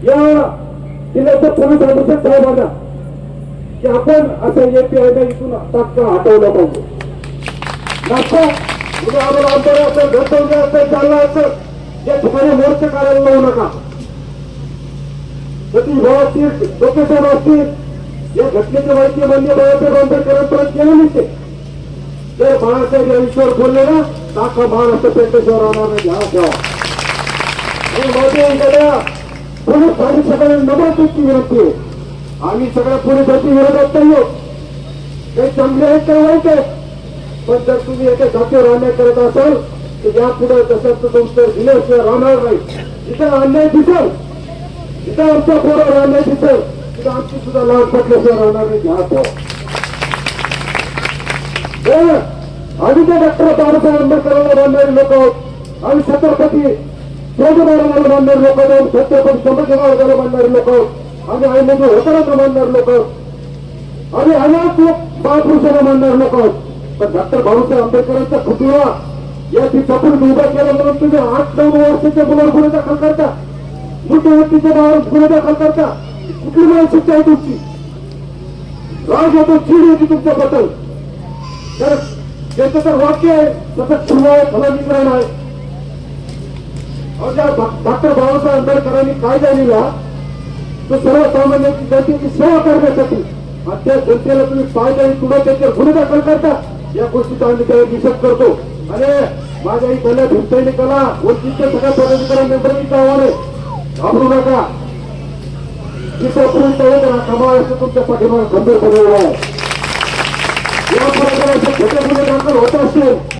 या जिल्ह्याच्या पोलीस अधीक्षक साहेबांना की आपण असं API इथून तात्काळ हटवलं पाहिजे. नाश्ता उद्या आम्हाला आमदार असेल, घरटवले असेल, चालला असेल, या ठिकाणी मोर्चा करायला लावू नका. सतीश भाऊ असतील, लोकेशन असतील, या घटनेची माहिती मान्य बाळासाहेब आंबेडकरांपर्यंत गेलेलीच आहे. जर बाळासाहेब या विषयावर बोलले ना ताका महाराष्ट्र पेटेश्वर राहणार नाही. ध्यान ठेवा. पोलीस अधीक्षकांना नम्रतेची विनंती आहे. आम्ही सगळ्या पोलिसांची विरोधात नाही आहोत. काही चांगले आहेत काही वाईट आहेत. पण जर तुम्ही एका जातीवर अन्याय करत असाल तर यापुढे तसं उत्तर दिल्याशिवाय राहणार नाही. जिथं अन्याय दिसेल, जिथं आमच्या पोरावर अन्याय दिसेल तिथं आमची सुद्धा लाट पटल्याशिवाय राहणार नाही. ध्यान ठेवा. आम्ही त्या डॉक्टर बाबासाहेब आंबेडकरांना मानणारे लोक आहोत. आम्ही छत्रपती शिवाजी महाराजांना मानणारे लोक आहोत. छत्रपती संभाजी महाराजांना मानणारे लोक आहोत. आम्ही आईमध्ये होताना मानणारे लोक आहोत. आम्ही अनेक महापुरुषांना मानणारे लोक आहोत. पण डॉक्टर बाबासाहेब आंबेडकरांचा पुतळा या ठिकाणी उभा केला म्हणून तुम्ही 8-9 वर्षाच्या मुलावर गुन्हे दाखल करता, मोठ्या व्यक्तीच्या नावावर गुन्हे दाखल करता. कुठली मानसिकता आहे तुमची? राग येतो, चीड येते तुमच्याबद्दल. तर त्याचं तर वाक्य आहे तसं ठुला आहे, फला निग्रहण आहे. डॉक्टर बाबासाहेब आंबेडकरांनी कायदा लिहिला तो सर्वसामान्य जनतेची सेवा करण्यासाठी. आणि त्या जनतेला तुम्ही पायदा तुला त्याच्यावर गुन्हे दाखल करता. या गोष्टीचा आम्ही त्याला निषेध करतो. आणि माझ्या इथल्या भीमसैनिकाला वंचितच्या सगळ्या पदाधिकारी मेंबरची आव्हान आहे, घाबरू नका. जिथपर्यंत महाराष्ट्र तुमच्या पाठीमागे गंभीरपणे आहे. या प्रकारे छोटे गुन्हे दाखल होत असतील